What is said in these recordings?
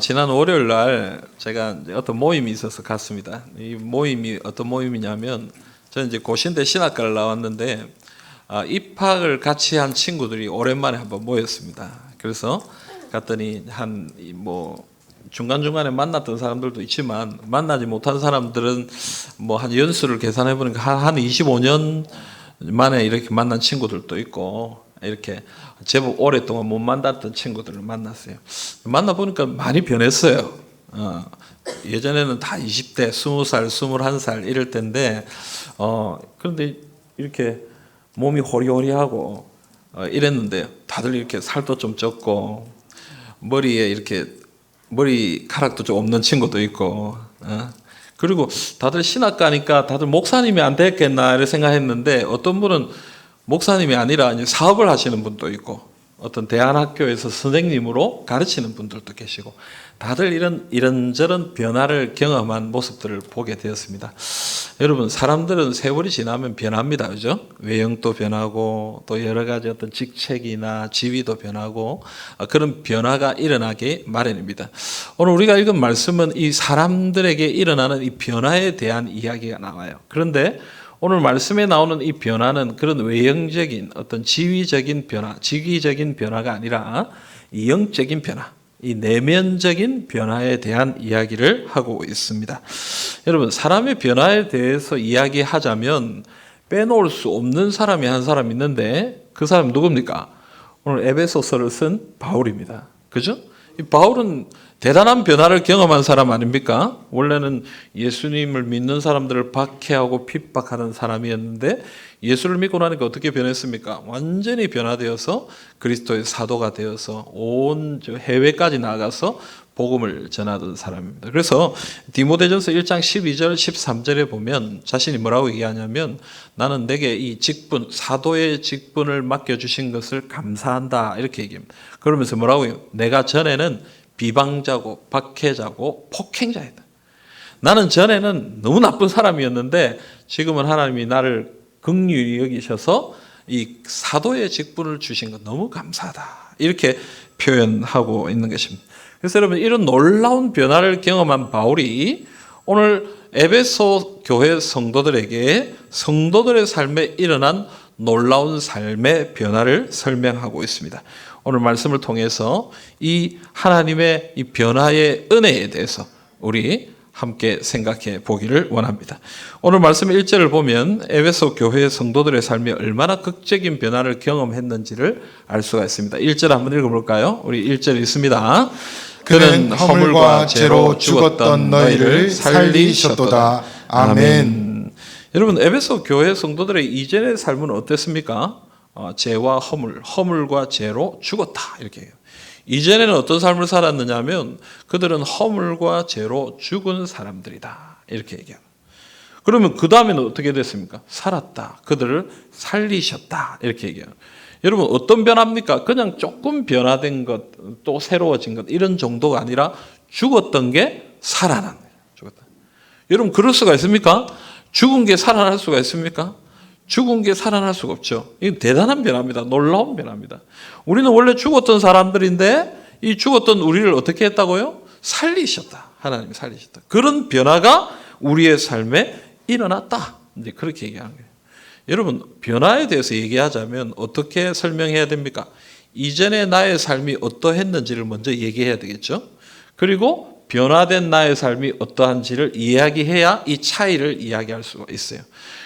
지난 월요일 날 제가 이제 어떤 모임이 있어서 갔습니다. 이 모임이 어떤 모임이냐면 저는 이제 고신대 신학과를 나왔는데 입학을 같이 한 친구들이 오랜만에 한번 모였습니다. 그래서 갔더니 중간중간에 만났던 사람들도 있지만 만나지 못한 사람들은 한 연수를 계산해 보니까 한 25년 만에 이렇게 만난 친구들도 있고, 이렇게 제법 오랫동안 못 만났던 친구들을 만났어요. 만나보니까 많이 변했어요. 예전에는 다 20대, 20살, 21살 이럴 때인데, 그런데 이렇게 몸이 호리호리하고 이랬는데 다들 이렇게 살도 좀 쪘고, 머리에 이렇게 머리카락도 좀 없는 친구도 있고, 그리고 다들 신학가니까 다들 목사님이 안 됐겠나 이렇게 생각했는데, 어떤 분은 목사님이 아니라 이제 사업을 하시는 분도 있고, 어떤 대안학교에서 선생님으로 가르치는 분들도 계시고, 다들 이런저런 변화를 경험한 모습들을 보게 되었습니다. 여러분, 사람들은 세월이 지나면 변합니다. 그죠? 외형도 변하고, 또 여러 가지 어떤 직책이나 지위도 변하고, 그런 변화가 일어나기 마련입니다. 오늘 우리가 읽은 말씀은 이 사람들에게 일어나는 이 변화에 대한 이야기가 나와요. 그런데 오늘 말씀에 나오는 이 변화는 그런 외형적인 어떤 지위적인 변화, 직위적인 변화가 아니라 이 영적인 변화, 이 내면적인 변화에 대한 이야기를 하고 있습니다. 여러분, 사람의 변화에 대해서 이야기하자면 빼놓을 수 없는 사람이 한 사람 있는데, 그 사람 누굽니까? 오늘 에베소서를 쓴 바울입니다. 그죠? 이 바울은 대단한 변화를 경험한 사람 아닙니까? 원래는 예수님을 믿는 사람들을 박해하고 핍박하는 사람이었는데, 예수를 믿고 나니까 어떻게 변했습니까? 완전히 변화되어서 그리스도의 사도가 되어서 온 해외까지 나가서 복음을 전하던 사람입니다. 그래서 디모데전서 1장 12절 13절에 보면 자신이 뭐라고 얘기하냐면, 나는 내게 이 직분, 사도의 직분을 맡겨주신 것을 감사한다, 이렇게 얘기합니다. 그러면서 뭐라고 해요? 내가 전에는 비방자고 박해자고 폭행자이다. 나는 전에는 너무 나쁜 사람이었는데 지금은 하나님이 나를 긍휼히 여기셔서 이 사도의 직분을 주신 것 너무 감사하다, 이렇게 표현하고 있는 것입니다. 그래서 여러분, 이런 놀라운 변화를 경험한 바울이 오늘 에베소 교회 성도들에게 성도들의 삶에 일어난 놀라운 삶의 변화를 설명하고 있습니다. 오늘 말씀을 통해서 이 하나님의 이 변화의 은혜에 대해서 우리 함께 생각해 보기를 원합니다. 오늘 말씀 1절을 보면 에베소 교회 성도들의 삶이 얼마나 극적인 변화를 경험했는지를 알 수가 있습니다. 1절 한번 읽어볼까요? 우리 1절 읽습니다. 그는 허물과 죄로 죽었던 너희를 살리셨도다. 아멘. 여러분, 에베소 교회 성도들의 이전의 삶은 어땠습니까? 죄와 허물과 죄로 죽었다, 이렇게 해요. 이전에는 어떤 삶을 살았느냐 하면 그들은 허물과 죄로 죽은 사람들이다, 이렇게 얘기합니다. 그러면 그 다음에는 어떻게 됐습니까? 살았다, 그들을 살리셨다, 이렇게 얘기합니다. 여러분, 어떤 변화입니까? 그냥 조금 변화된 것, 또 새로워진 것, 이런 정도가 아니라 죽었던 게 살아난 거예요. 죽었다. 여러분, 그럴 수가 있습니까? 죽은 게 살아날 수가 있습니까? 죽은 게 살아날 수가 없죠. 이건 대단한 변화입니다. 놀라운 변화입니다. 우리는 원래 죽었던 사람들인데 이 죽었던 우리를 어떻게 했다고요? 살리셨다. 하나님이 살리셨다. 그런 변화가 우리의 삶에 일어났다, 이제 그렇게 얘기하는 거예요. 여러분, 변화에 대해서 얘기하자면 어떻게 설명해야 됩니까? 이전에 나의 삶이 어떠했는지를 먼저 얘기해야 되겠죠. 그리고 변화된 나의 삶이 어떠한지를 이야기해야 이 차이를 이야기할 수가 있어요.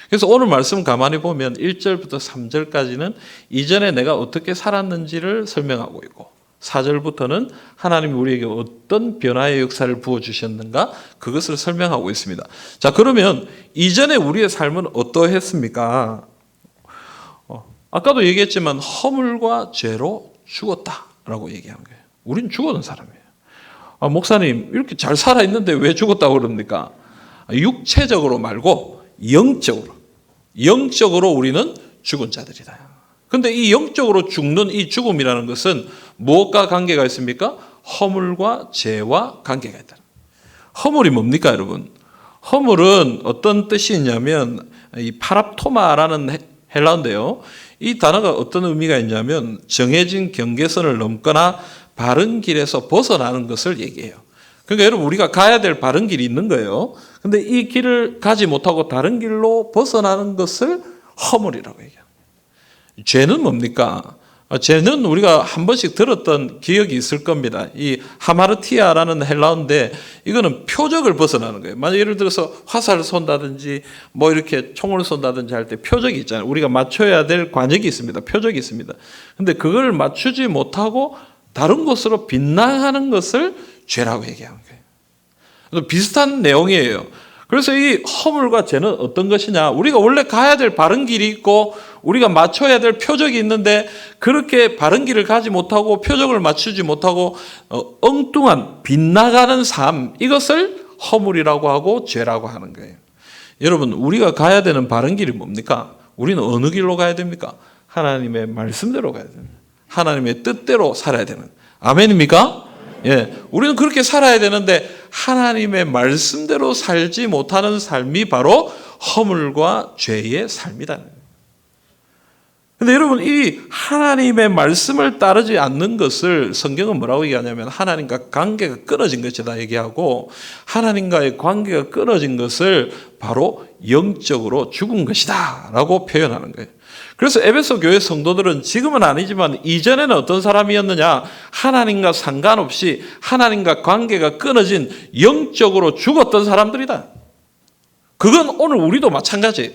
그래서 오늘 말씀 가만히 보면 1절부터 3절까지는 이전에 내가 어떻게 살았는지를 설명하고 있고, 4절부터는 하나님이 우리에게 어떤 변화의 역사를 부어주셨는가, 그것을 설명하고 있습니다. 자, 그러면 이전에 우리의 삶은 어떠했습니까? 아까도 얘기했지만 허물과 죄로 죽었다라고 얘기하는 거예요. 우린 죽었는 사람이에요. 목사님, 이렇게 잘 살아있는데 왜 죽었다고 그럽니까? 육체적으로 말고 영적으로 우리는 죽은 자들이다. 그런데 이 영적으로 죽는 이 죽음이라는 것은 무엇과 관계가 있습니까? 허물과 죄와 관계가 있다. 허물이 뭡니까, 여러분? 허물은 어떤 뜻이 있냐면 이 파랍토마라는 헬라어인데요. 이 단어가 어떤 의미가 있냐면 정해진 경계선을 넘거나 바른 길에서 벗어나는 것을 얘기해요. 그러니까 여러분 우리가 가야 될 바른 길이 있는 거예요. 근데 이 길을 가지 못하고 다른 길로 벗어나는 것을 허물이라고 얘기해요. 죄는 뭡니까? 죄는 우리가 한 번씩 들었던 기억이 있을 겁니다. 이 하마르티아라는 헬라어인데 이거는 표적을 벗어나는 거예요. 만약 예를 들어서 화살을 쏜다든지 뭐 이렇게 총을 쏜다든지 할 때 표적이 있잖아요. 우리가 맞춰야 될 관역이 있습니다. 표적이 있습니다. 근데 그걸 맞추지 못하고 다른 곳으로 빗나가는 것을 죄라고 얘기하는 거예요. 비슷한 내용이에요. 그래서 이 허물과 죄는 어떤 것이냐? 우리가 원래 가야 될 바른 길이 있고 우리가 맞춰야 될 표적이 있는데 그렇게 바른 길을 가지 못하고 표적을 맞추지 못하고 엉뚱한 빗나가는 삶, 이것을 허물이라고 하고 죄라고 하는 거예요. 여러분 우리가 가야 되는 바른 길이 뭡니까? 우리는 어느 길로 가야 됩니까? 하나님의 말씀대로 가야 됩니다. 하나님의 뜻대로 살아야 되는. 아멘입니까? 예, 우리는 그렇게 살아야 되는데 하나님의 말씀대로 살지 못하는 삶이 바로 허물과 죄의 삶이다. 근데 여러분 이 하나님의 말씀을 따르지 않는 것을 성경은 뭐라고 얘기하냐면 하나님과 관계가 끊어진 것이다 얘기하고 하나님과의 관계가 끊어진 것을 바로 영적으로 죽은 것이다 라고 표현하는 거예요. 그래서 에베소 교회 성도들은 지금은 아니지만 이전에는 어떤 사람이었느냐? 하나님과 상관없이 하나님과 관계가 끊어진 영적으로 죽었던 사람들이다. 그건 오늘 우리도 마찬가지예요.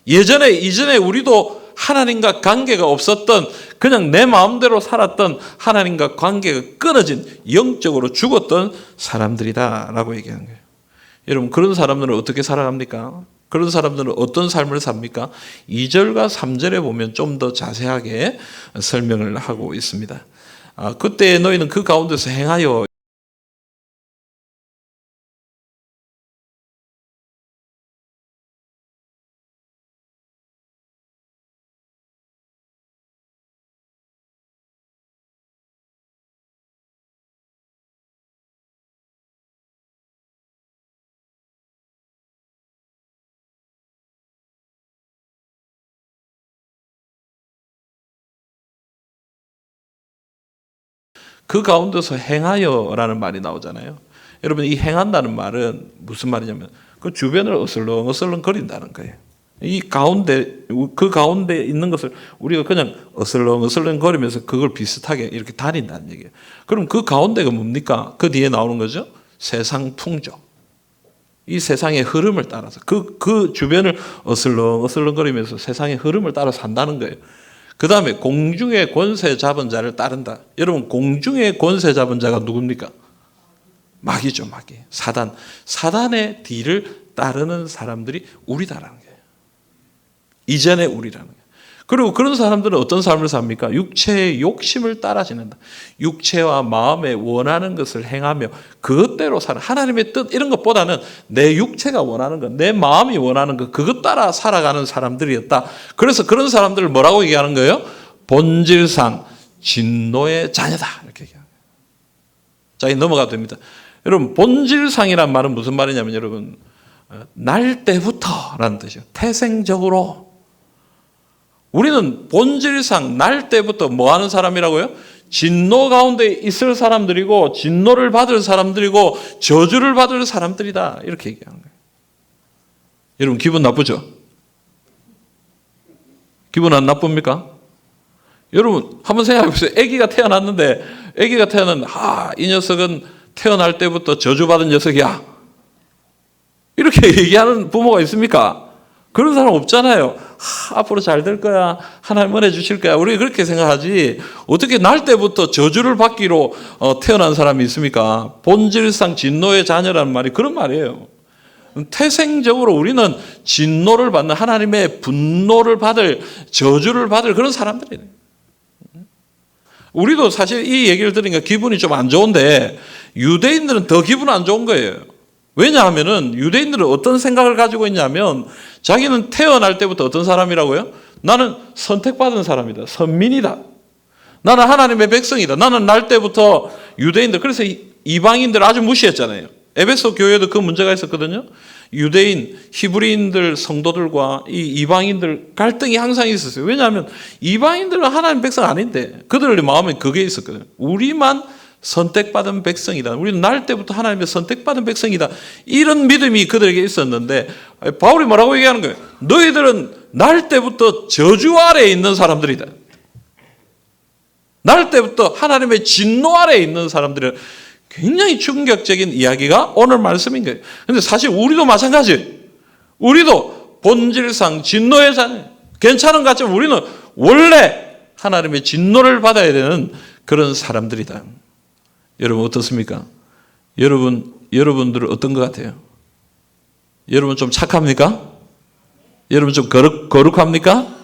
이전에 우리도 하나님과 관계가 없었던 그냥 내 마음대로 살았던 하나님과 관계가 끊어진 영적으로 죽었던 사람들이다라고 얘기하는 거예요. 여러분 그런 사람들은 어떻게 살아갑니까? 그런 사람들은 어떤 삶을 삽니까? 2절과 3절에 보면 좀 더 자세하게 설명을 하고 있습니다. 그때 너희는 그 가운데서 행하여 그 가운데서 행하여라는 말이 나오잖아요. 여러분 이 행한다는 말은 무슨 말이냐면 그 주변을 어슬렁어슬렁 거린다는 거예요. 이 가운데 그 가운데 있는 것을 우리가 그냥 어슬렁어슬렁 거리면서 그걸 비슷하게 이렇게 다닌다는 얘기예요. 그럼 그 가운데가 뭡니까? 그 뒤에 나오는 거죠. 세상 풍조. 이 세상의 흐름을 따라서 그 주변을 어슬렁어슬렁 거리면서 세상의 흐름을 따라 산다는 거예요. 그 다음에 공중의 권세 잡은 자를 따른다. 여러분 공중의 권세 잡은 자가 누굽니까? 마귀죠, 마귀. 사단의 뒤를 따르는 사람들이 우리다라는 거예요. 이전의 우리라는 거예요. 그리고 그런 사람들은 어떤 삶을 삽니까? 육체의 욕심을 따라 지낸다. 육체와 마음에 원하는 것을 행하며 그것대로 살아. 하나님의 뜻 이런 것보다는 내 육체가 원하는 것, 내 마음이 원하는 것, 그것 따라 살아가는 사람들이었다. 그래서 그런 사람들을 뭐라고 얘기하는 거예요? 본질상 진노의 자녀다. 이렇게 얘기하는 거예요. 자, 이 넘어가도 됩니다. 여러분, 본질상이란 말은 무슨 말이냐면 여러분, 날 때부터라는 뜻이에요. 태생적으로. 우리는 본질상 날 때부터 뭐 하는 사람이라고요? 진노 가운데 있을 사람들이고 진노를 받을 사람들이고 저주를 받을 사람들이다. 이렇게 얘기하는 거예요. 여러분 기분 나쁘죠? 기분 안 나쁩니까? 여러분 한번 생각해 보세요. 아기가 태어났는데 아기가 태어난 이 녀석은 태어날 때부터 저주받은 녀석이야. 이렇게 얘기하는 부모가 있습니까? 그런 사람 없잖아요. 앞으로 잘 될 거야. 하나님 은혜 주실 거야. 우리 그렇게 생각하지. 어떻게 날 때부터 저주를 받기로 태어난 사람이 있습니까? 본질상 진노의 자녀라는 말이 그런 말이에요. 태생적으로 우리는 진노를 받는 하나님의 분노를 받을 저주를 받을 그런 사람들이에요. 우리도 사실 이 얘기를 들으니까 기분이 좀 안 좋은데 유대인들은 더 기분 안 좋은 거예요. 왜냐하면은 유대인들은 어떤 생각을 가지고 있냐면 자기는 태어날 때부터 어떤 사람이라고요? 나는 선택받은 사람이다. 선민이다. 나는 하나님의 백성이다. 나는 날 때부터 유대인들, 그래서 이방인들 아주 무시했잖아요. 에베소 교회도 그 문제가 있었거든요. 유대인, 히브리인들 성도들과 이 이방인들 갈등이 항상 있었어요. 왜냐하면 이방인들은 하나님 백성 아닌데 그들의 마음에 그게 있었거든요. 우리만 선택받은 백성이다. 우리는 날 때부터 하나님의 선택받은 백성이다. 이런 믿음이 그들에게 있었는데 바울이 뭐라고 얘기하는 거예요? 너희들은 날 때부터 저주 아래에 있는 사람들이다. 날 때부터 하나님의 진노 아래에 있는 사람들은 굉장히 충격적인 이야기가 오늘 말씀인 거예요. 그런데 사실 우리도 마찬가지예요. 우리도 본질상 진노의 자녀. 괜찮은 것 같지만 우리는 원래 하나님의 진노를 받아야 되는 그런 사람들이다. 여러분 어떻습니까? 여러분들은 어떤 것 같아요? 여러분 좀 착합니까? 여러분 좀 거룩합니까?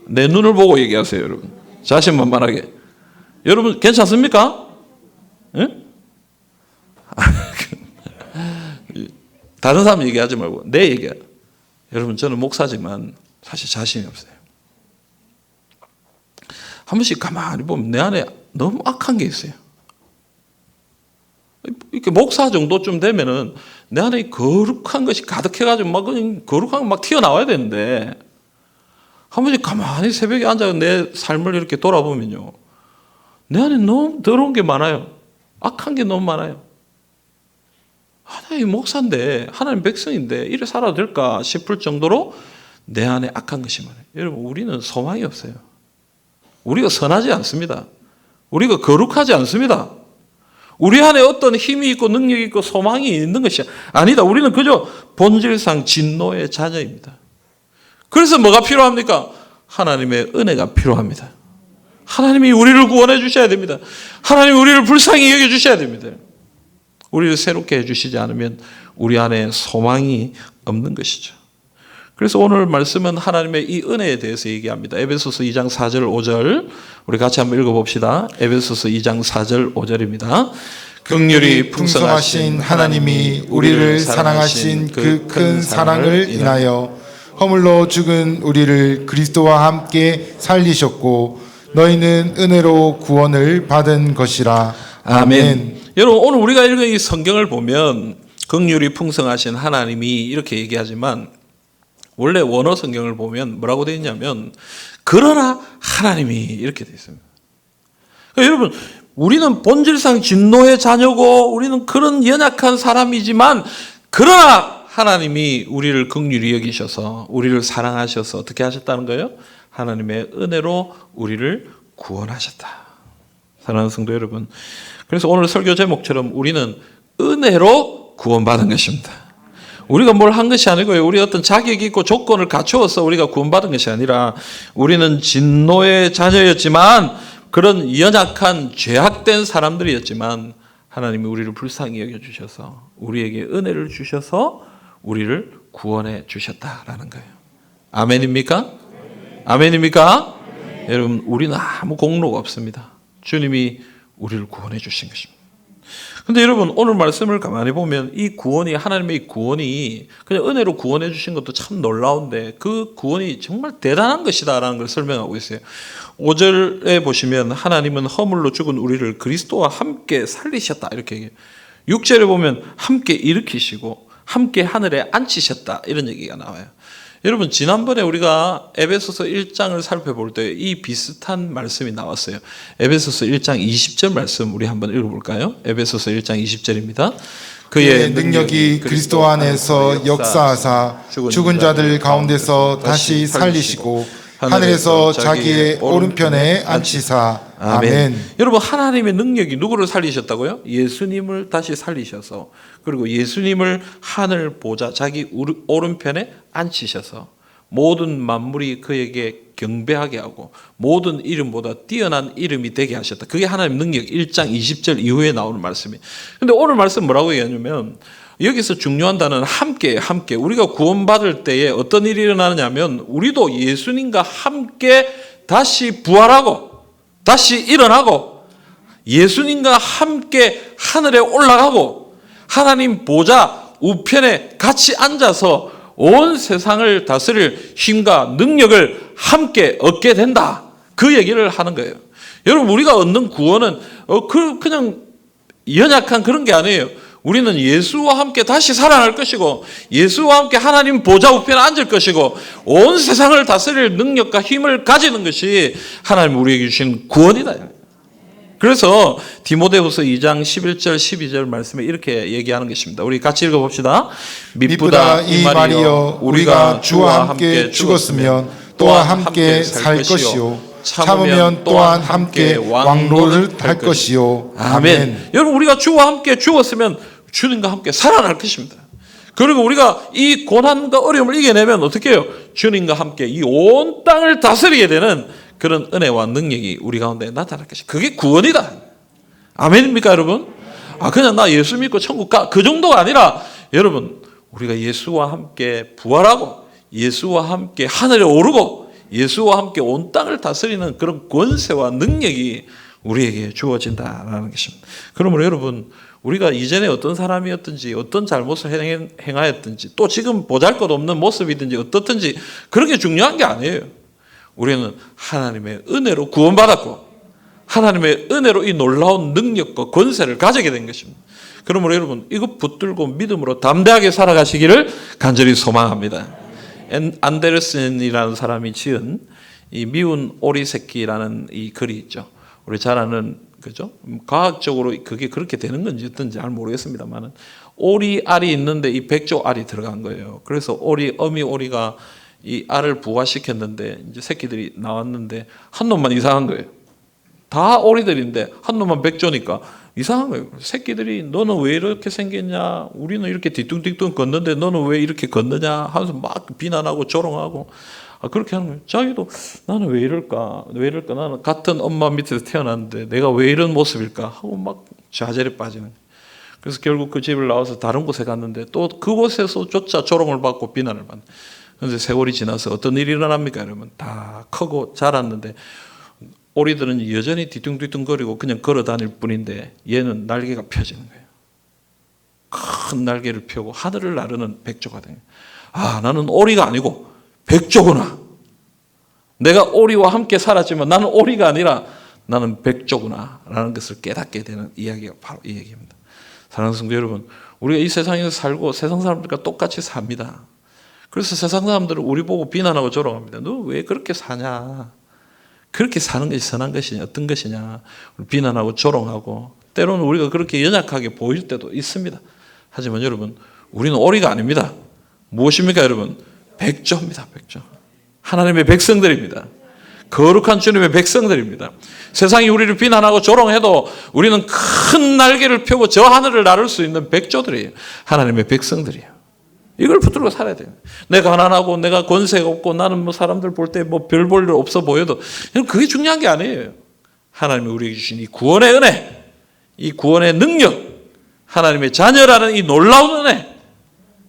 내 눈을 보고 얘기하세요, 여러분. 자신만만하게. 여러분 괜찮습니까? 응? 다른 사람 얘기하지 말고 내 얘기야. 여러분 저는 목사지만 사실 자신이 없어요. 한 번씩 가만히 보면 내 안에 너무 악한 게 있어요. 이렇게 목사 정도쯤 되면은 내 안에 거룩한 것이 가득해가지고 막 거룩한 거 막 튀어나와야 되는데 한 번씩 가만히 새벽에 앉아 내 삶을 이렇게 돌아보면요. 내 안에 너무 더러운 게 많아요. 악한 게 너무 많아요. 하나님 목사인데 하나님 백성인데 이래 살아도 될까 싶을 정도로 내 안에 악한 것이 많아요. 여러분 우리는 소망이 없어요. 우리가 선하지 않습니다. 우리가 거룩하지 않습니다. 우리 안에 어떤 힘이 있고 능력이 있고 소망이 있는 것이 아니다. 우리는 그저 본질상 진노의 자녀입니다. 그래서 뭐가 필요합니까? 하나님의 은혜가 필요합니다. 하나님이 우리를 구원해 주셔야 됩니다. 하나님이 우리를 불쌍히 여겨 주셔야 됩니다. 우리를 새롭게 해주시지 않으면 우리 안에 소망이 없는 것이죠. 그래서 오늘 말씀은 하나님의 이 은혜에 대해서 얘기합니다. 에베소서 2장 4절 5절 우리 같이 한번 읽어봅시다. 에베소서 2장 4절 5절입니다. 긍휼이 풍성하신 하나님이 우리를 사랑하신 그 큰 사랑을 인하여 허물로 죽은 우리를 그리스도와 함께 살리셨고 너희는 은혜로 구원을 받은 것이라. 아멘. 여러분 오늘 우리가 읽은 이 성경을 보면 긍휼이 풍성하신 하나님이 이렇게 얘기하지만 원래 원어 성경을 보면 뭐라고 되어 있냐면 그러나 하나님이 이렇게 되어 있습니다. 그러니까 여러분 우리는 본질상 진노의 자녀고 우리는 그런 연약한 사람이지만 그러나 하나님이 우리를 긍휼히 여기셔서 우리를 사랑하셔서 어떻게 하셨다는 거예요? 하나님의 은혜로 우리를 구원하셨다. 사랑하는 성도 여러분, 그래서 오늘 설교 제목처럼 우리는 은혜로 구원받은 것입니다. 우리가 뭘 한 것이 아니고요. 우리 어떤 자격이 있고 조건을 갖추어서 우리가 구원받은 것이 아니라 우리는 진노의 자녀였지만 그런 연약한 죄악된 사람들이었지만 하나님이 우리를 불쌍히 여겨주셔서 우리에게 은혜를 주셔서 우리를 구원해 주셨다라는 거예요. 아멘입니까? 아멘입니까? 여러분 우리는 아무 공로가 없습니다. 주님이 우리를 구원해 주신 것입니다. 근데 여러분 오늘 말씀을 가만히 보면 이 구원이 하나님의 구원이 그냥 은혜로 구원해 주신 것도 참 놀라운데 그 구원이 정말 대단한 것이다라는 걸 설명하고 있어요. 5절에 보시면 하나님은 허물로 죽은 우리를 그리스도와 함께 살리셨다 이렇게 얘기해요. 6절에 보면 함께 일으키시고 함께 하늘에 앉히셨다 이런 얘기가 나와요. 여러분 지난번에 우리가 에베소서 1장을 살펴볼 때 이 비슷한 말씀이 나왔어요. 에베소서 1장 20절 말씀 우리 한번 읽어볼까요? 에베소서 1장 20절입니다. 그의 능력이 그리스도 안에서 역사하사 죽은 자들 가운데서 다시 살리시고 하늘에서 자기의 오른편에 앉히사. 아멘. 여러분 하나님의 능력이 누구를 살리셨다고요? 예수님을 다시 살리셔서 그리고 예수님을 하늘 보좌 자기 오른편에 앉히셔서 모든 만물이 그에게 경배하게 하고 모든 이름보다 뛰어난 이름이 되게 하셨다. 그게 하나님 능력 1장 20절 이후에 나오는 말씀이에요. 근데 오늘 말씀 뭐라고 얘기하냐면 여기서 중요한 단어는 함께 우리가 구원받을 때에 어떤 일이 일어나느냐면 우리도 예수님과 함께 다시 부활하고 다시 일어나고 예수님과 함께 하늘에 올라가고 하나님 보좌 우편에 같이 앉아서 온 세상을 다스릴 힘과 능력을 함께 얻게 된다. 그 얘기를 하는 거예요. 여러분 우리가 얻는 구원은 그냥 연약한 그런 게 아니에요. 우리는 예수와 함께 다시 살아날 것이고 예수와 함께 하나님 보좌 우편에 앉을 것이고 온 세상을 다스릴 능력과 힘을 가지는 것이 하나님 우리에게 주신 구원이다. 그래서 디모데후서 2장 11절 12절 말씀에 이렇게 얘기하는 것입니다. 우리 같이 읽어봅시다. 미쁘다 이 말이여 우리가 주와 함께 죽었으면 또한 함께 살 것이요 참으면 또한 함께 왕노를 할 것이요. 아멘. 여러분 우리가 주와 함께 죽었으면 주님과 함께 살아날 것입니다. 그리고 우리가 이 고난과 어려움을 이겨내면 어떻게 해요? 주님과 함께 이 온 땅을 다스리게 되는 그런 은혜와 능력이 우리 가운데 나타날 것이. 그게 구원이다. 아멘입니까, 여러분? 그냥 나 예수 믿고 천국 가. 그 정도가 아니라 여러분 우리가 예수와 함께 부활하고 예수와 함께 하늘에 오르고 예수와 함께 온 땅을 다스리는 그런 권세와 능력이 우리에게 주어진다라는 것입니다. 그러므로 여러분 우리가 이전에 어떤 사람이었든지 어떤 잘못을 행하였든지 또 지금 보잘것없는 모습이든지 어떻든지 그런 게 중요한 게 아니에요. 우리는 하나님의 은혜로 구원받았고 하나님의 은혜로 이 놀라운 능력과 권세를 가지게 된 것입니다. 그러므로 여러분 이것 붙들고 믿음으로 담대하게 살아가시기를 간절히 소망합니다. 안데르센이라는 사람이 지은 이 미운 오리 새끼라는 이 글이 있죠. 우리 잘 아는 그죠? 과학적으로 그게 그렇게 되는 건지 어떤지 잘 모르겠습니다만은 오리 알이 있는데 이 백조 알이 들어간 거예요. 그래서 어미 오리가 이 알을 부화시켰는데 이제 새끼들이 나왔는데 한 놈만 이상한 거예요. 다 오리들인데 한 놈만 백조니까 이상한 거예요. 새끼들이 너는 왜 이렇게 생겼냐? 우리는 이렇게 뒤뚱뒤뚱 걷는데 너는 왜 이렇게 걷느냐? 하면서 막 비난하고 조롱하고 그렇게 하는 거예요. 자기도 나는 왜 이럴까? 나는 같은 엄마 밑에서 태어났는데 내가 왜 이런 모습일까? 하고 막 좌절에 빠지는 거예요. 그래서 결국 그 집을 나와서 다른 곳에 갔는데 또 그곳에서조차 조롱을 받고 비난을 받는. 그런데 세월이 지나서 어떤 일이 일어납니까? 여러분 다 크고 자랐는데 오리들은 여전히 뒤뚱뒤뚱거리고 그냥 걸어 다닐 뿐인데 얘는 날개가 펴지는 거예요. 큰 날개를 펴고 하늘을 나르는 백조가 된 거예요. 나는 오리가 아니고 백조구나. 내가 오리와 함께 살았지만 나는 오리가 아니라 나는 백조구나 라는 것을 깨닫게 되는 이야기가 바로 이 얘기입니다. 사랑하는 성도 여러분, 우리가 이 세상에서 살고 세상 사람들과 똑같이 삽니다. 그래서 세상 사람들은 우리 보고 비난하고 조롱합니다. 너 왜 그렇게 사냐? 그렇게 사는 것이 선한 것이냐? 어떤 것이냐? 비난하고 조롱하고 때로는 우리가 그렇게 연약하게 보일 때도 있습니다. 하지만 여러분 우리는 오리가 아닙니다. 무엇입니까 여러분? 백조입니다. 백조. 하나님의 백성들입니다. 거룩한 주님의 백성들입니다. 세상이 우리를 비난하고 조롱해도 우리는 큰 날개를 펴고 저 하늘을 나를 수 있는 백조들이에요. 하나님의 백성들이에요. 이걸 붙들고 살아야 돼요. 내가 가난하고 내가 권세가 없고 나는 뭐 사람들 볼 때 뭐 별 볼 일 없어 보여도 그게 중요한 게 아니에요. 하나님이 우리에게 주신 이 구원의 은혜, 이 구원의 능력, 하나님의 자녀라는 이 놀라운 은혜,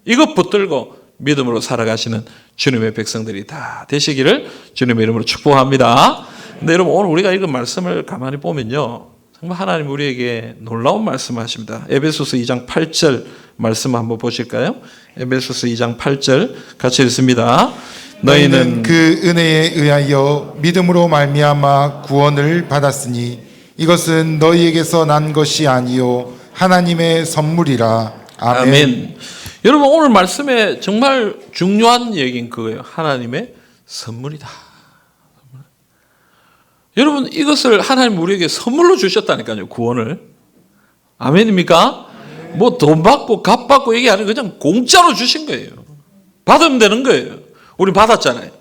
이것 붙들고 믿음으로 살아가시는 주님의 백성들이 다 되시기를 주님의 이름으로 축복합니다. 근데 여러분 오늘 우리가 읽은 말씀을 가만히 보면요, 정말 하나님 우리에게 놀라운 말씀하십니다. 에베소서 2장 8절 말씀 한번 보실까요? 에베소서 2장 8절 같이 읽습니다. 너희는 그 은혜에 의하여 믿음으로 말미암아 구원을 받았으니 이것은 너희에게서 난 것이 아니요 하나님의 선물이라. 아멘. 여러분 오늘 말씀에 정말 중요한 얘기인 그거예요. 하나님의 선물이다. 여러분 이것을 하나님 우리에게 선물로 주셨다니까요. 구원을. 아멘입니까? 뭐 돈 받고 값 받고 이게 아니고 그냥 공짜로 주신 거예요. 받으면 되는 거예요. 우리 받았잖아요.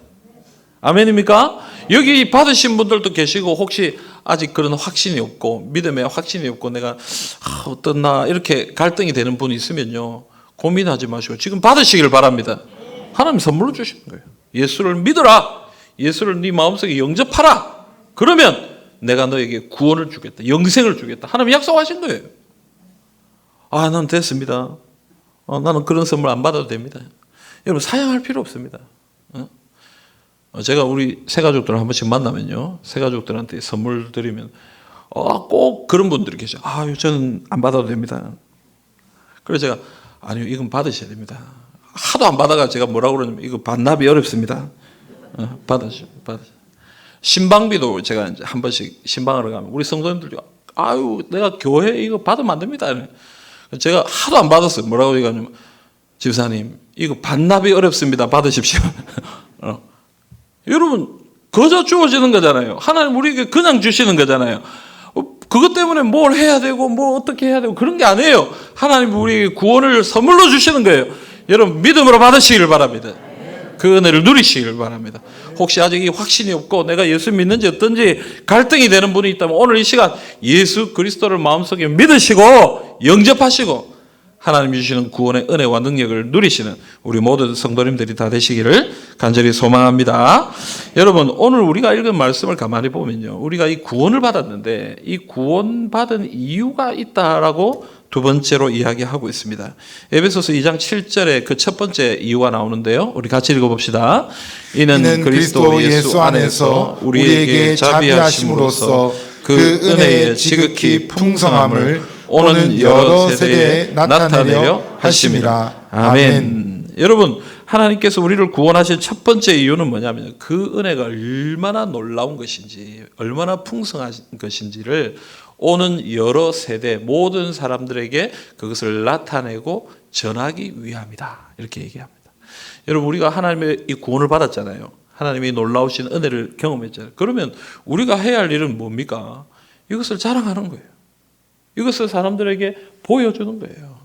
아멘입니까? 여기 받으신 분들도 계시고 혹시 아직 그런 확신이 없고 믿음에 확신이 없고 내가 어떻나 이렇게 갈등이 되는 분이 있으면요, 고민하지 마시고 지금 받으시길 바랍니다. 하나님 선물로 주시는 거예요. 예수를 믿어라. 예수를 네 마음속에 영접하라. 그러면 내가 너에게 구원을 주겠다. 영생을 주겠다. 하나님 약속하신 거예요. 난 됐습니다. 나는 그런 선물 안 받아도 됩니다. 여러분 사양할 필요 없습니다. 제가 우리 새가족들 한 번씩 만나면요, 새가족들한테 선물 드리면 꼭 그런 분들이 계셔. 저는 안 받아도 됩니다. 그래서 제가 아니요, 이건 받으셔야 됩니다. 하도 안 받아가 제가 뭐라고 그러냐면 이거 반납이 어렵습니다. 받으셔. 신방비도 제가 이제 한 번씩 신방하러 가면 우리 성도님들이 아유, 내가 교회 이거 받으면 안 됩니다. 제가 하도 안 받았어요. 뭐라고 얘기하냐면, 집사님, 이거 반납이 어렵습니다. 받으십시오. 여러분, 거저 주어지는 거잖아요. 하나님 우리에게 그냥 주시는 거잖아요. 그것 때문에 뭘 해야 되고, 뭐 어떻게 해야 되고, 그런 게 아니에요. 하나님 우리에게 구원을 선물로 주시는 거예요. 여러분, 믿음으로 받으시길 바랍니다. 그 은혜를 누리시길 바랍니다. 혹시 아직 이 확신이 없고 내가 예수 믿는지 어떤지 갈등이 되는 분이 있다면 오늘 이 시간 예수 그리스도를 마음속에 믿으시고 영접하시고 하나님이 주시는 구원의 은혜와 능력을 누리시는 우리 모든 성도님들이 다 되시기를 간절히 소망합니다. 여러분, 오늘 우리가 읽은 말씀을 가만히 보면요, 우리가 이 구원을 받았는데 이 구원받은 이유가 있다라고 두 번째로 이야기하고 있습니다. 에베소서 2장 7절에 그 첫 번째 이유가 나오는데요, 우리 같이 읽어봅시다. 이는 그리스도 예수 안에서 우리에게 자비하심으로써 그 은혜의 지극히 풍성함을 오는 여러 세대에 나타내려 하심이라. 아멘. 여러분, 하나님께서 우리를 구원하신 첫 번째 이유는 뭐냐면 그 은혜가 얼마나 놀라운 것인지, 얼마나 풍성한 것인지를 오는 여러 세대 모든 사람들에게 그것을 나타내고 전하기 위함이다. 이렇게 얘기합니다. 여러분, 우리가 하나님의 이 구원을 받았잖아요. 하나님이 놀라우신 은혜를 경험했잖아요. 그러면 우리가 해야 할 일은 뭡니까? 이것을 자랑하는 거예요. 이것을 사람들에게 보여주는 거예요.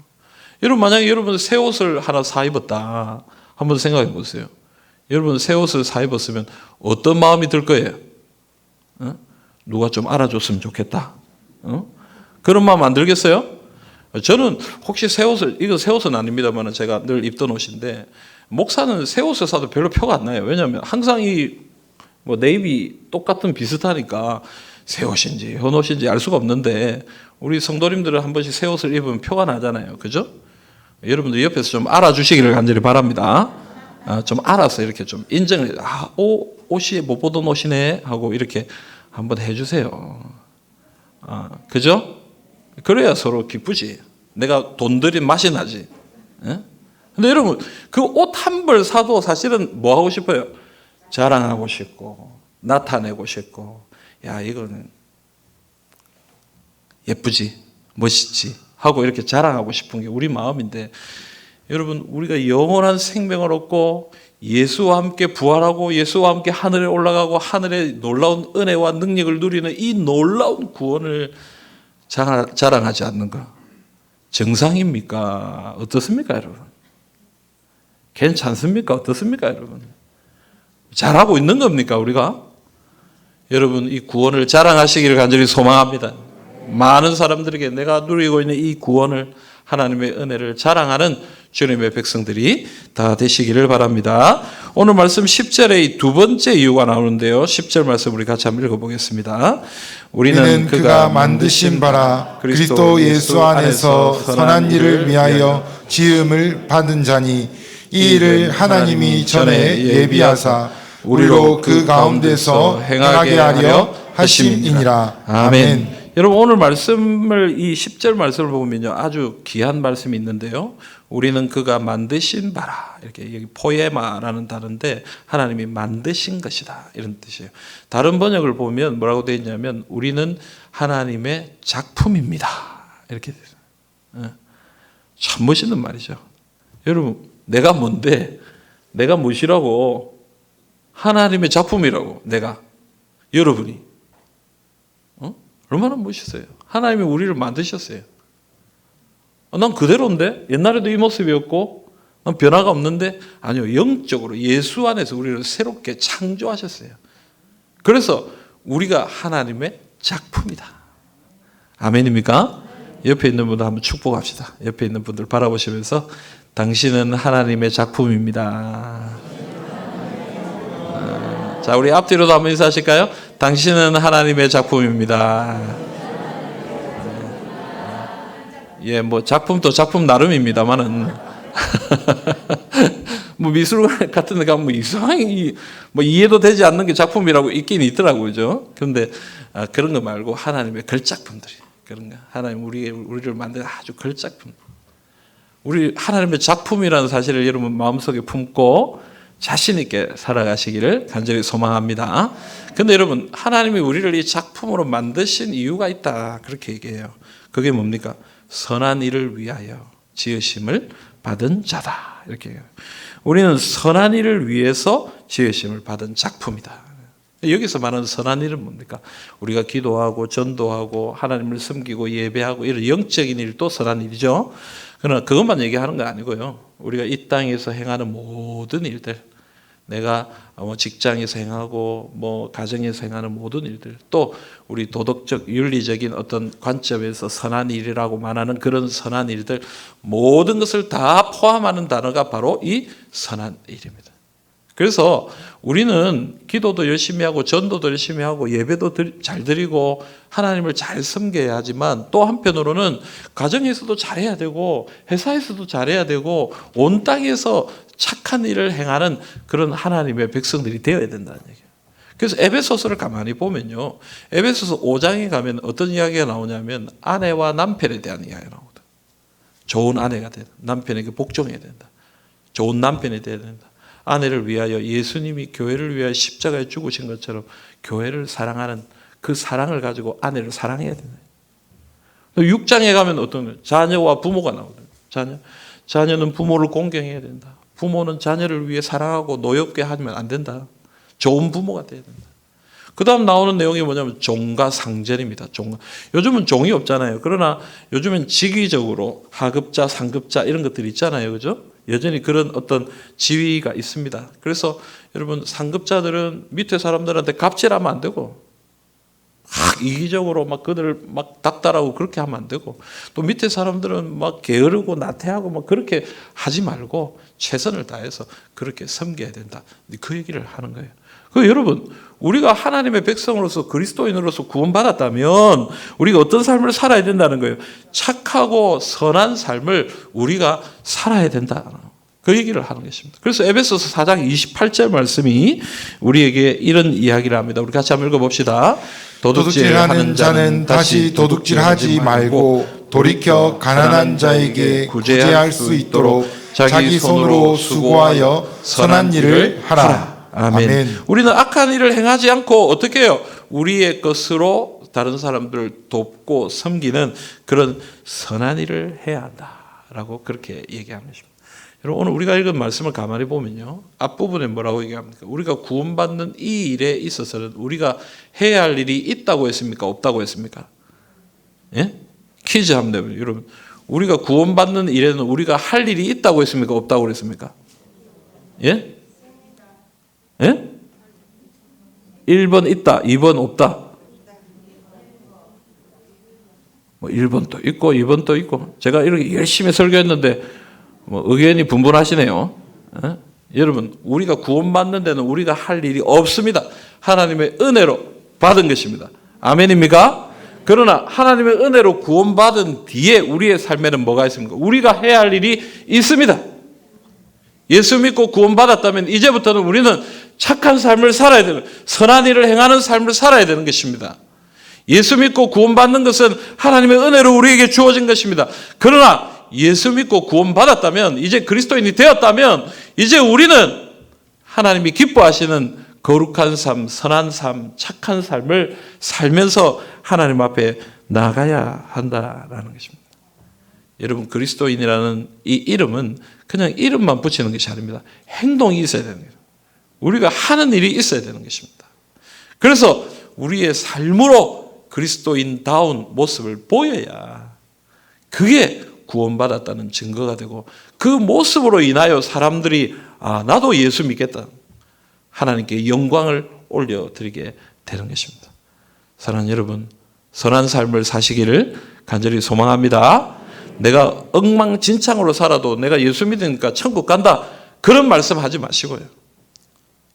여러분, 만약에 여러분 새 옷을 하나 사 입었다. 한번 생각해 보세요. 여러분 새 옷을 사 입었으면 어떤 마음이 들 거예요? 누가 좀 알아줬으면 좋겠다. 그런 마음 안 들겠어요? 저는 혹시 새 옷을, 이거 새 옷은 아닙니다만 제가 늘 입던 옷인데, 목사는 새 옷을 사도 별로 표가 안 나요. 왜냐하면 항상 뭐 네이비 똑같은 비슷하니까 새 옷인지 현 옷인지 알 수가 없는데, 우리 성도님들은 한 번씩 새 옷을 입으면 표가 나잖아요. 그죠? 여러분들 옆에서 좀 알아주시기를 간절히 바랍니다. 좀 알아서 이렇게 좀 인정을, 옷이 못 보던 옷이네 하고 이렇게 한번 해주세요. 그죠? 그래야 서로 기쁘지. 내가 돈 들인 맛이 나지. 예? 근데 여러분, 그 옷 한 벌 사도 사실은 뭐 하고 싶어요? 자랑하고 싶고, 나타내고 싶고, 야, 이거는 예쁘지, 멋있지 하고 이렇게 자랑하고 싶은 게 우리 마음인데, 여러분, 우리가 영원한 생명을 얻고 예수와 함께 부활하고 예수와 함께 하늘에 올라가고 하늘의 놀라운 은혜와 능력을 누리는 이 놀라운 구원을 자랑하지 않는 거 정상입니까? 어떻습니까, 여러분? 괜찮습니까? 어떻습니까, 여러분? 잘하고 있는 겁니까, 우리가? 여러분, 이 구원을 자랑하시기를 간절히 소망합니다. 많은 사람들에게 내가 누리고 있는 이 구원을, 하나님의 은혜를 자랑하는 주님의 백성들이 다 되시기를 바랍니다. 오늘 말씀 10절에 이 두 번째 이유가 나오는데요, 10절 말씀 우리 같이 한번 읽어보겠습니다. 우리는 그가 만드신 바라 그리스도 예수 안에서 선한 일을 위하여 지음을 받은 자니, 이 일을 하나님이 전에 예비하사 우리로 그 가운데서 행하게 하려 하심이니라. 아멘. 여러분, 오늘 말씀을, 이 10절 말씀을 보면요, 아주 귀한 말씀이 있는데요, 우리는 그가 만드신 바라, 이렇게 여기 포에마라는 단어인데 하나님이 만드신 것이다, 이런 뜻이에요. 다른 번역을 보면 뭐라고 되어 있냐면 우리는 하나님의 작품입니다, 이렇게 되어 있어요. 참 멋있는 말이죠. 여러분, 내가 뭔데, 내가 무엇이라고? 하나님의 작품이라고. 내가, 여러분이 얼마나 멋있어요. 하나님이 우리를 만드셨어요. 난 그대로인데, 옛날에도 이 모습이었고 난 변화가 없는데, 아니요, 영적으로 예수 안에서 우리를 새롭게 창조하셨어요. 그래서 우리가 하나님의 작품이다. 아멘입니까? 옆에 있는 분들 한번 축복합시다. 옆에 있는 분들 바라보시면서 당신은 하나님의 작품입니다. 자, 우리 앞뒤로도 한번 인사하실까요? 당신은 하나님의 작품입니다. 예, 뭐 작품도 작품 나름입니다만은 뭐 미술관 같은 데 가면 뭐 이상하게 뭐 이해도 되지 않는 게 작품이라고 있긴 있더라고요, 그죠? 그런데 그런 거 말고 하나님의 걸작품들이, 그런 거, 하나님 우리를 만든 아주 걸작품, 우리 하나님의 작품이라는 사실을 여러분 마음속에 품고 자신 있게 살아가시기를 간절히 소망합니다. 근데 여러분, 하나님이 우리를 이 작품으로 만드신 이유가 있다, 그렇게 얘기해요. 그게 뭡니까? 선한 일을 위하여 지으심을 받은 자다, 이렇게 해요. 우리는 선한 일을 위해서 지으심을 받은 작품이다. 여기서 말하는 선한 일은 뭡니까? 우리가 기도하고 전도하고 하나님을 섬기고 예배하고 이런 영적인 일도 선한 일이죠. 그러나 그것만 얘기하는 거 아니고요. 우리가 이 땅에서 행하는 모든 일들, 내가 직장에서 행하고 가정에서 행하는 모든 일들, 또 우리 도덕적 윤리적인 어떤 관점에서 선한 일이라고 말하는 그런 선한 일들, 모든 것을 다 포함하는 단어가 바로 이 선한 일입니다. 그래서 우리는 기도도 열심히 하고 전도도 열심히 하고 예배도 잘 드리고 하나님을 잘 섬겨야 하지만, 또 한편으로는 가정에서도 잘해야 되고 회사에서도 잘해야 되고 온 땅에서 착한 일을 행하는 그런 하나님의 백성들이 되어야 된다는 얘기예요. 그래서 에베소서를 가만히 보면요, 에베소서 5장에 가면 어떤 이야기가 나오냐면 아내와 남편에 대한 이야기가 나오거든. 좋은 아내가 된다. 남편에게 복종해야 된다. 좋은 남편이 되어야 된다. 아내를 위하여 예수님이 교회를 위하여 십자가에 죽으신 것처럼 교회를 사랑하는 그 사랑을 가지고 아내를 사랑해야 된다. 6장에 가면 어떤 거예요? 자녀와 부모가 나오거든요. 자녀는 부모를 공경해야 된다. 부모는 자녀를 위해 사랑하고 노엽게 하면 안 된다. 좋은 부모가 돼야 된다. 그 다음 나오는 내용이 뭐냐면 종과 상전입니다. 요즘은 종이 없잖아요. 그러나 요즘은 직위적으로 하급자, 상급자 이런 것들이 있잖아요. 그죠? 여전히 그런 어떤 지위가 있습니다. 그래서 여러분, 상급자들은 밑에 사람들한테 갑질하면 안 되고, 이기적으로 그들을 닥달하고 그렇게 하면 안 되고, 또 밑에 사람들은 게으르고 나태하고 그렇게 하지 말고 최선을 다해서 그렇게 섬겨야 된다. 그 얘기를 하는 거예요. 여러분, 우리가 하나님의 백성으로서 그리스도인으로서 구원받았다면 우리가 어떤 삶을 살아야 된다는 거예요. 착하고 선한 삶을 우리가 살아야 된다. 그 얘기를 하는 것입니다. 그래서 에베소서 4장 28절 말씀이 우리에게 이런 이야기를 합니다. 우리 같이 한번 읽어봅시다. 도둑질하는 자는 다시 도둑질하지 말고 돌이켜 가난한 자에게 구제할 수 있도록 자기 손으로 수고하여 선한 일을 하라. 아멘. 우리는 악한 일을 행하지 않고 어떻게 해요? 우리의 것으로 다른 사람들을 돕고 섬기는 그런 선한 일을 해야 한다라고 그렇게 얘기하는 것입니다. 여러분, 오늘 우리가 읽은 말씀을 가만히 보면요, 앞부분에 뭐라고 얘기합니까? 우리가 구원받는 이 일에 있어서는 우리가 해야 할 일이 있다고 했습니까? 없다고 했습니까? 예? 퀴즈 한번 내보세요. 여러분, 우리가 구원받는 일에는 우리가 할 일이 있다고 했습니까? 없다고 그랬습니까? 예? 예? 1번 있다, 2번 없다. 1번도 있고 2번도 있고. 제가 이렇게 열심히 설교했는데 의견이 분분하시네요. 예? 여러분, 우리가 구원받는 데는 우리가 할 일이 없습니다. 하나님의 은혜로 받은 것입니다. 아멘입니까? 그러나 하나님의 은혜로 구원받은 뒤에 우리의 삶에는 뭐가 있습니까? 우리가 해야 할 일이 있습니다. 예수 믿고 구원받았다면 이제부터는 우리는 착한 삶을 살아야 되는, 선한 일을 행하는 삶을 살아야 되는 것입니다. 예수 믿고 구원받는 것은 하나님의 은혜로 우리에게 주어진 것입니다. 그러나 예수 믿고 구원받았다면, 이제 그리스도인이 되었다면 이제 우리는 하나님이 기뻐하시는 거룩한 삶, 선한 삶, 착한 삶을 살면서 하나님 앞에 나가야 한다라는 것입니다. 여러분, 그리스도인이라는 이 이름은 그냥 이름만 붙이는 것이 아닙니다. 행동이 있어야 되는 거예요. 우리가 하는 일이 있어야 되는 것입니다. 그래서 우리의 삶으로 그리스도인다운 모습을 보여야 그게 구원받았다는 증거가 되고, 그 모습으로 인하여 사람들이 나도 예수 믿겠다, 하나님께 영광을 올려드리게 되는 것입니다. 사랑하는 여러분, 선한 삶을 사시기를 간절히 소망합니다. 내가 엉망진창으로 살아도 내가 예수 믿으니까 천국 간다, 그런 말씀 하지 마시고요.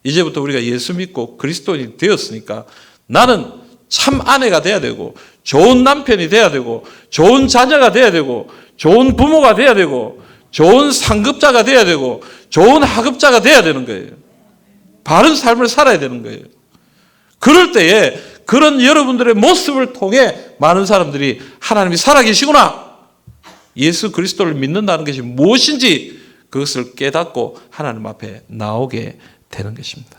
이제부터 우리가 예수 믿고 그리스도인이 되었으니까 나는 참 아내가 돼야 되고, 좋은 남편이 돼야 되고, 좋은 자녀가 돼야 되고, 좋은 부모가 돼야 되고, 좋은 상급자가 돼야 되고, 좋은 하급자가 돼야 되는 거예요. 바른 삶을 살아야 되는 거예요. 그럴 때에 그런 여러분들의 모습을 통해 많은 사람들이 하나님이 살아계시구나, 예수 그리스도를 믿는다는 것이 무엇인지 그것을 깨닫고 하나님 앞에 나오게 되는 것입니다.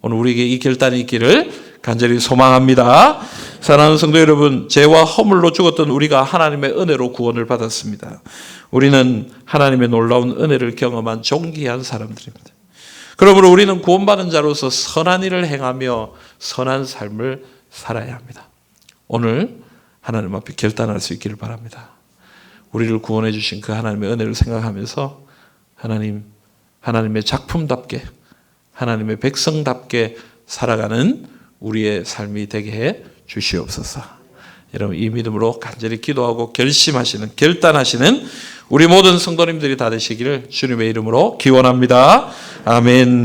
오늘 우리에게 이 결단이 있기를 간절히 소망합니다. 사랑하는 성도 여러분, 죄와 허물로 죽었던 우리가 하나님의 은혜로 구원을 받았습니다. 우리는 하나님의 놀라운 은혜를 경험한 존귀한 사람들입니다. 그러므로 우리는 구원받은 자로서 선한 일을 행하며 선한 삶을 살아야 합니다. 오늘 하나님 앞에 결단할 수 있기를 바랍니다. 우리를 구원해 주신 그 하나님의 은혜를 생각하면서 하나님의 작품답게, 하나님의 백성답게 살아가는 우리의 삶이 되게 해 주시옵소서. 여러분, 이 믿음으로 간절히 기도하고 결단하시는 우리 모든 성도님들이 다 되시기를 주님의 이름으로 기원합니다. 아멘.